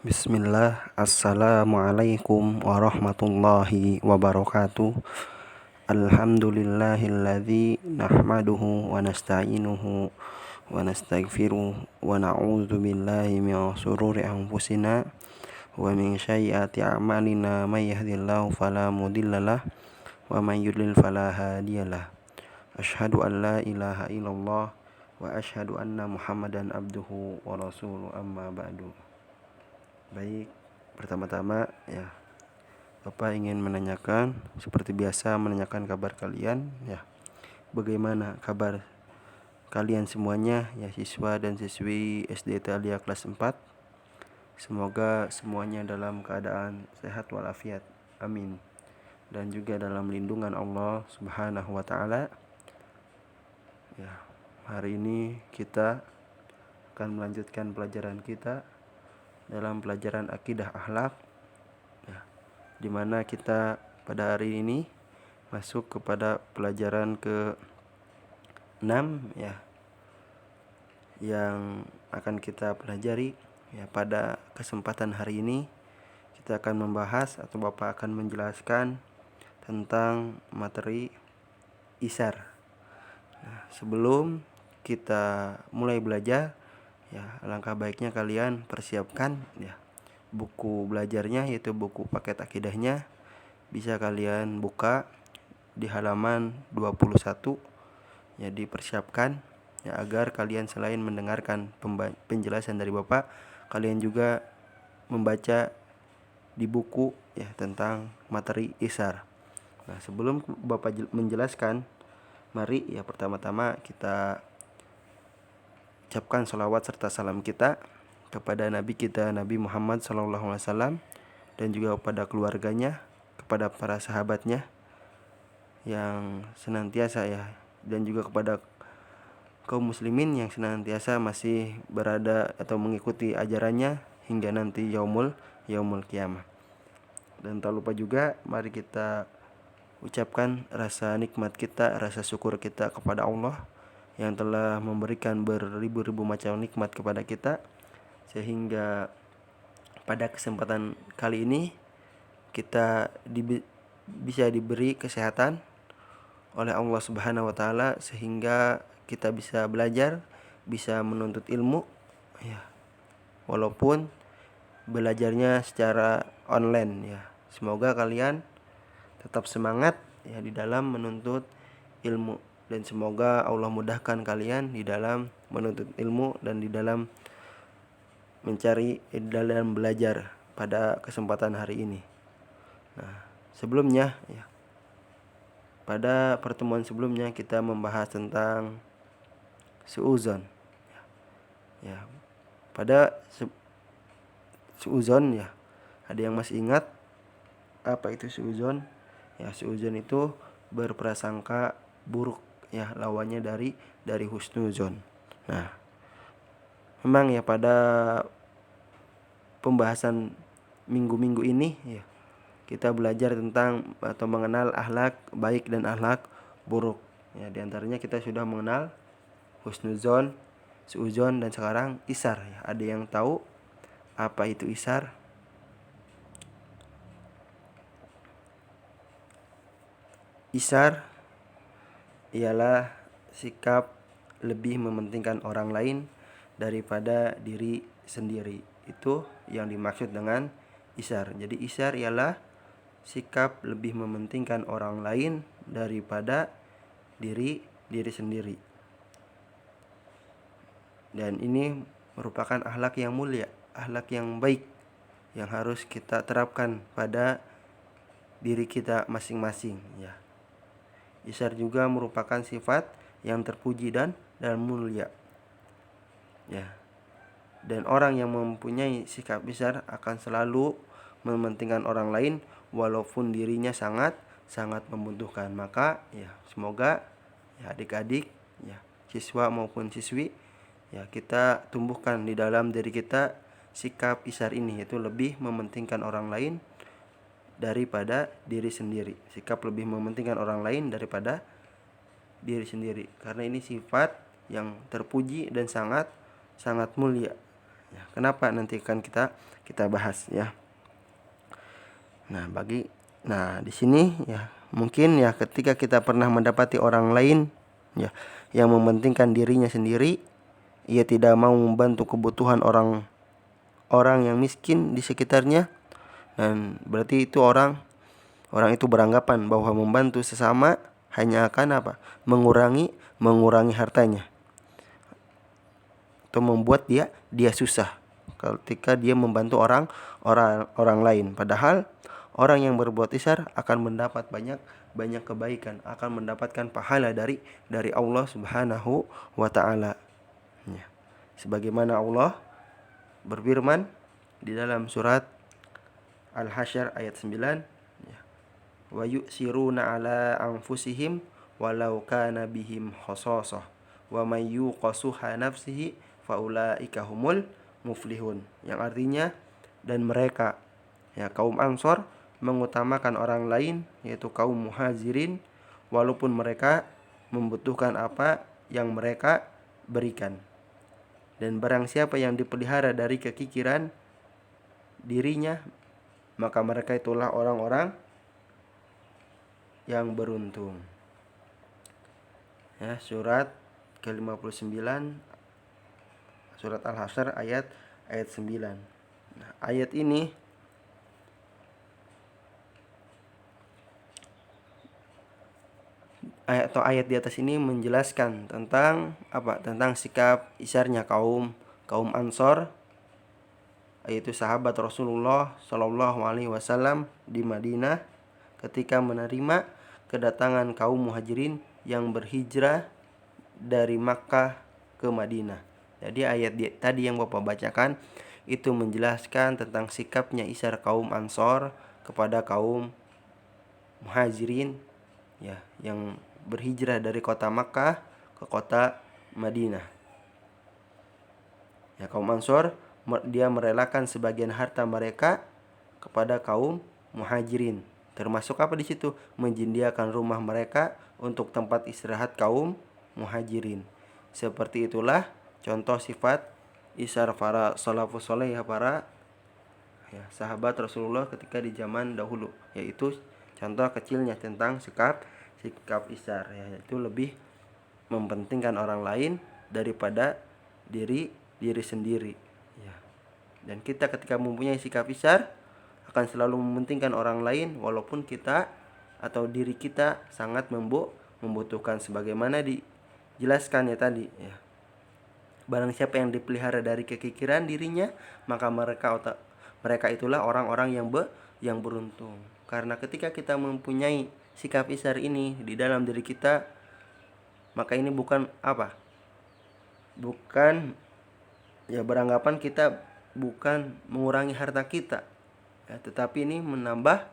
Bismillah, Assalamualaikum warahmatullahi wabarakatuh. Alhamdulillahilladzi nahmaduhu wa nasta'inuhu wa nastaghfiruh wa na'udzu billahi min shururi anfusina wa min sayyiati a'malina may yahdihillahu fala mudhillalah wa may yudlil fala hadiyalah. Asyhadu an la ilaha illallah wa asyhadu anna Muhammadan abduhu wa rasuluh, amma ba'du. Baik, pertama-tama ya, Bapak ingin menanyakan seperti biasa, menanyakan kabar kalian ya. Bagaimana kabar kalian semuanya ya, siswa dan siswi SD Thalia kelas 4? Semoga semuanya dalam keadaan sehat walafiat. Amin. Dan juga dalam lindungan Allah Subhanahu wa taala. Ya, hari ini kita akan melanjutkan pelajaran kita dalam pelajaran akidah akhlak ya, dimana kita pada hari ini masuk kepada pelajaran ke-6 ya, yang akan kita pelajari ya. Pada kesempatan hari ini kita akan membahas atau Bapak akan menjelaskan tentang materi isar. Nah, sebelum kita mulai belajar ya, alangkah baiknya kalian persiapkan ya buku belajarnya, yaitu buku paket akidahnya. Bisa kalian buka di halaman 21 ya, dipersiapkan ya, agar kalian selain mendengarkan penjelasan dari Bapak, kalian juga membaca di buku ya tentang materi isar. Nah, sebelum Bapak menjelaskan, mari ya pertama-tama kita ucapkan salawat serta salam kita kepada Nabi kita, Nabi Muhammad SAW, dan juga kepada keluarganya, kepada para sahabatnya yang senantiasa ya, dan juga kepada kaum muslimin yang senantiasa masih berada atau mengikuti ajarannya hingga nanti yaumul qiyamah. Dan tak lupa juga mari kita ucapkan rasa nikmat kita, rasa syukur kita kepada Allah yang telah memberikan beribu-ribu macam nikmat kepada kita, sehingga pada kesempatan kali ini kita bisa diberi kesehatan oleh Allah Subhanahu wa taala, sehingga kita bisa belajar, bisa menuntut ilmu ya, walaupun belajarnya secara online ya. Semoga kalian tetap semangat ya di dalam menuntut ilmu, dan semoga Allah mudahkan kalian di dalam menuntut ilmu dan di dalam dalam belajar pada kesempatan hari ini. Nah, sebelumnya ya, pada pertemuan sebelumnya kita membahas tentang suudzon ya. Pada suudzon ya, ada yang masih ingat apa itu suudzon? Ya, suudzon itu berprasangka buruk ya, lawannya dari husnuzon. Nah, memang ya pada pembahasan minggu-minggu ini ya, kita belajar tentang atau mengenal akhlak baik dan akhlak buruk ya. Di antaranya kita sudah mengenal husnuzon, suudzon, dan sekarang isar ya. Ada yang tahu apa itu isar? Isar ialah sikap lebih mementingkan orang lain daripada diri sendiri. Itu yang dimaksud dengan isar. Jadi isar ialah sikap lebih mementingkan orang lain daripada diri sendiri. Dan ini merupakan akhlak yang mulia, akhlak yang baik yang harus kita terapkan pada diri kita masing-masing ya. Isar juga merupakan sifat yang terpuji dan mulia ya. Dan orang yang mempunyai sikap isar akan selalu mementingkan orang lain walaupun dirinya sangat membutuhkan. Maka ya, semoga ya adik-adik ya, siswa maupun siswi ya, kita tumbuhkan di dalam diri kita sikap isar ini, yaitu lebih mementingkan orang lain daripada diri sendiri. Sikap lebih mementingkan orang lain daripada diri sendiri, karena ini sifat yang terpuji dan sangat mulia Ya, kenapa nanti akan kita bahas ya. Nah, di sini ya mungkin ya ketika kita pernah mendapati orang lain ya yang mementingkan dirinya sendiri, ia tidak mau membantu kebutuhan orang yang miskin di sekitarnya, dan berarti itu orang itu beranggapan bahwa membantu sesama hanya akan apa? Mengurangi hartanya atau membuat dia susah ketika dia membantu orang lain. Padahal orang yang berbuat ihsan akan mendapat banyak kebaikan, akan mendapatkan pahala dari Allah Subhanahu wa taala. Ya. Sebagaimana Allah berfirman di dalam surat Al-Hasyr ayat 9, ya. Wa yu'siruna ala anfusihim walau kana bihim khasasah wa may yuqasuha nafsihi faulaika humul muflihun. Yang artinya, dan mereka ya kaum Ansor mengutamakan orang lain, yaitu kaum Muhajirin, walaupun mereka membutuhkan apa yang mereka berikan. Dan barang siapa yang dipelihara dari kekikiran dirinya, maka mereka itulah orang-orang yang beruntung. Ya, surat ke-59 surat Al-Hasyr ayat 9. Nah, ayat ini ayat di atas ini menjelaskan tentang apa? Tentang sikap isarnya kaum Ansor, yaitu sahabat Rasulullah Shallallahu alaihi wasallam di Madinah ketika menerima kedatangan kaum Muhajirin yang berhijrah dari Makkah ke Madinah. Jadi ayat tadi yang Bapak bacakan itu menjelaskan tentang sikapnya isar kaum Ansor kepada kaum Muhajirin ya yang berhijrah dari kota Makkah ke kota Madinah. Ya, kaum Ansor dia merelakan sebagian harta mereka kepada kaum Muhajirin. Termasuk apa di situ? Menyediakan rumah mereka untuk tempat istirahat kaum Muhajirin. Seperti itulah contoh sifat isar para salafus saleh, para sahabat Rasulullah ketika di zaman dahulu, yaitu contoh kecilnya tentang sikap isar, yaitu lebih mementingkan orang lain daripada diri sendiri. Ya. Dan kita ketika mempunyai sikap isar akan selalu mementingkan orang lain walaupun kita atau diri kita sangat membutuhkan, sebagaimana dijelaskan ya tadi ya. Barang siapa yang dipelihara dari kekikiran dirinya, maka mereka itulah orang-orang yang beruntung. Karena ketika kita mempunyai sikap isar ini di dalam diri kita, maka ini bukan beranggapan kita bukan mengurangi harta kita, ya, tetapi ini menambah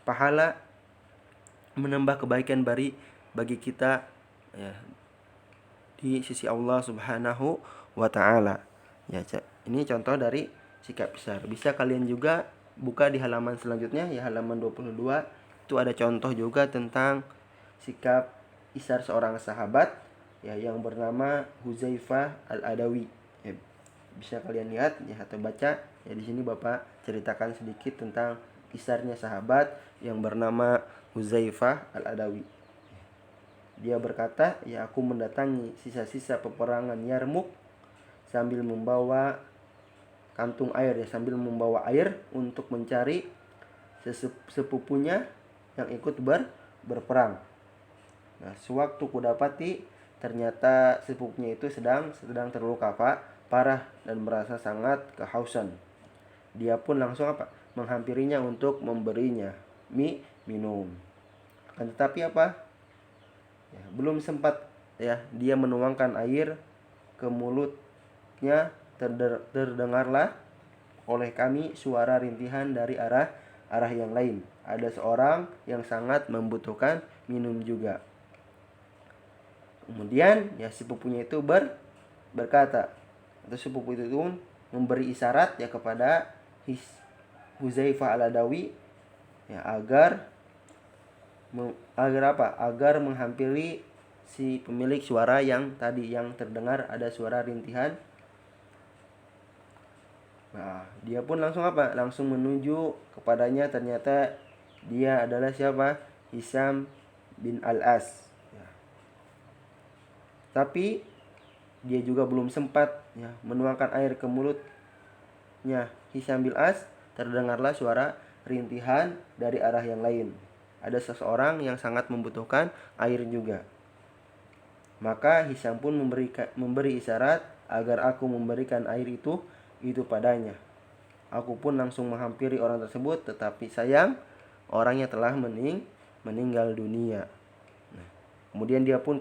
pahala, menambah kebaikan bagi kita ya, di sisi Allah Subhanahu wa taala. Ya, ini contoh dari sikap isar. Bisa kalian juga buka di halaman selanjutnya ya, halaman 22. Itu ada contoh juga tentang sikap isar seorang sahabat ya yang bernama Huzaifah Al-Adawi. Ya, bisa kalian lihat ya atau baca ya, di sini Bapak ceritakan sedikit tentang isarnya sahabat yang bernama Huzaifah Al-Adawi. Dia berkata, ya aku mendatangi sisa-sisa peperangan Yarmuk sambil membawa kantung air ya, sambil membawa air untuk mencari sepupunya yang ikut berperang. Nah, sewaktu kudapati ternyata sepupunya itu sedang terluka parah dan merasa sangat kehausan. Dia pun langsung menghampirinya untuk memberinya minum. Akan tetapi ya, belum sempat ya dia menuangkan air ke mulutnya, terdengarlah oleh kami suara rintihan dari arah yang lain. Ada seorang yang sangat membutuhkan minum juga. Kemudian ya sepupunya itu berkata, atau sepupu itu memberi isyarat ya kepada Huzaifah Al-Adawi ya agar menghampiri si pemilik suara yang tadi yang terdengar ada suara rintihan Nah, dia pun langsung apa? Langsung menuju kepadanya, ternyata dia adalah siapa? Hisam bin Al-As. Ya. Tapi dia juga belum sempat ya menuangkan air ke mulutnya Hisam bin Al-As, terdengarlah suara rintihan dari arah yang lain. Ada seseorang yang sangat membutuhkan air juga. Maka Hisam pun memberi isyarat agar aku memberikan air itu padanya. Aku pun langsung menghampiri orang tersebut, tetapi sayang orangnya telah meninggal dunia. Nah, kemudian dia pun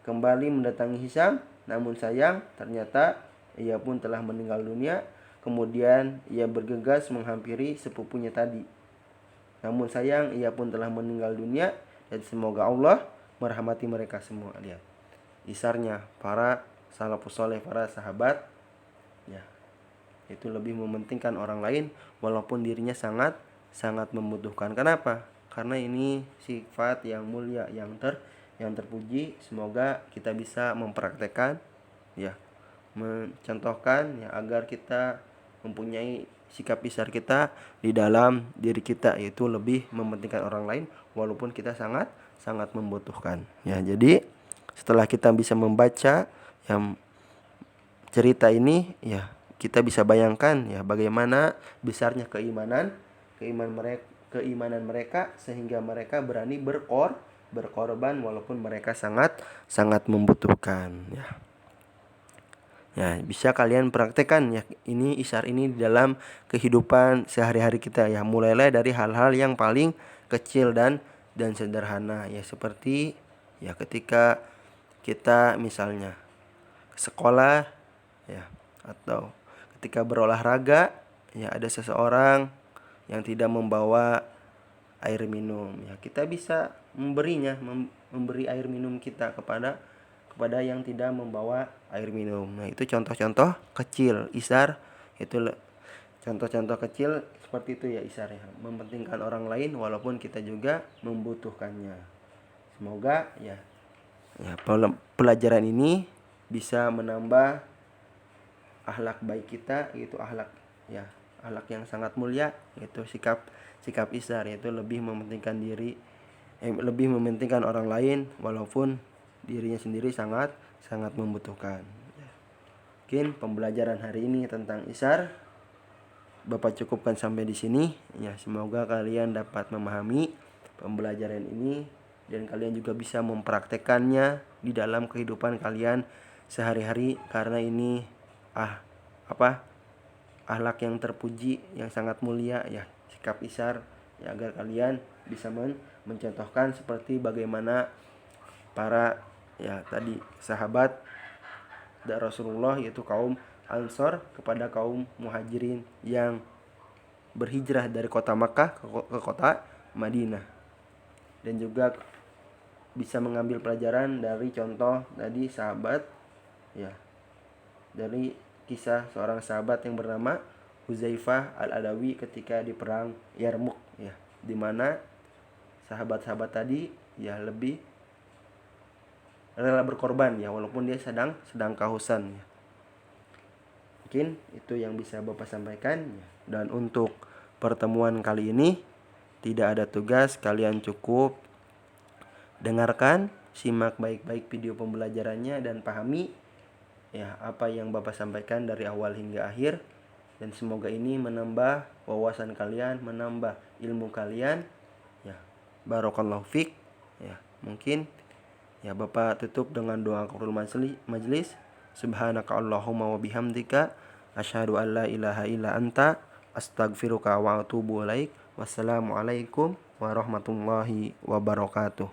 kembali mendatangi Hisam, namun sayang ternyata ia pun telah meninggal dunia. Kemudian ia bergegas menghampiri sepupunya tadi. Namun sayang ia pun telah meninggal dunia, dan semoga Allah merahmati mereka semua. Lihat isarnya para salafus soleh, para sahabat ya, itu lebih mementingkan orang lain walaupun dirinya sangat membutuhkan. Kenapa? Karena ini sifat yang mulia, yang terpuji. Semoga kita bisa mempraktekkan ya, mencontohkan ya, agar kita mempunyai sikap isar kita di dalam diri kita, yaitu lebih mementingkan orang lain walaupun kita sangat membutuhkan ya. Jadi setelah kita bisa membaca yang cerita ini ya, kita bisa bayangkan ya bagaimana besarnya keimanan mereka sehingga mereka berani berkorban walaupun mereka sangat membutuhkan ya. Ya, bisa kalian praktekkan ya ini isar ini di dalam kehidupan sehari-hari kita ya. Mulailah dari hal-hal yang paling kecil dan sederhana ya, seperti ya ketika kita misalnya ke sekolah ya, atau ketika berolahraga ya, ada seseorang yang tidak membawa air minum ya, kita bisa memberi air minum kita kepada yang tidak membawa air minum. Nah, itu contoh-contoh kecil isar, itu contoh-contoh kecil seperti itu ya isar ya, mementingkan orang lain walaupun kita juga membutuhkannya. Semoga ya pelajaran ini bisa menambah akhlak baik kita, yaitu akhlak yang sangat mulia, yaitu sikap isar, yaitu lebih mementingkan orang lain walaupun dirinya sendiri sangat membutuhkan. Mungkin pembelajaran hari ini tentang isar Bapak cukupkan sampai di sini ya. Semoga kalian dapat memahami pembelajaran ini dan kalian juga bisa mempraktekannya di dalam kehidupan kalian sehari-hari, karena ini akhlak yang terpuji, yang sangat mulia ya, sikap isar ya, agar kalian bisa mencontohkan seperti bagaimana para ya tadi sahabat dan Rasulullah, yaitu kaum Ansor kepada kaum Muhajirin yang berhijrah dari kota Makkah ke kota Madinah. Dan juga bisa mengambil pelajaran dari contoh tadi sahabat ya, dari kisah seorang sahabat yang bernama Huzaifah Al-Adawi ketika di perang Yarmuk ya, di mana sahabat-sahabat tadi ya lebih rela berkorban ya, walaupun dia sedang kehausan ya. Mungkin itu yang bisa Bapak sampaikan ya. Dan untuk pertemuan kali ini tidak ada tugas, kalian cukup dengarkan, simak baik-baik video pembelajarannya dan pahami ya apa yang Bapak sampaikan dari awal hingga akhir, dan semoga ini menambah wawasan kalian, menambah ilmu kalian ya. Barakallahu fiik ya. Mungkin ya Bapak tutup dengan doa kafaratul majlis. Subhanaka Allahumma wa bihamdika asyhadu an la ilaha illa anta astaghfiruka wa atubu ilaik. Wassalamualaikum warahmatullahi wabarakatuh.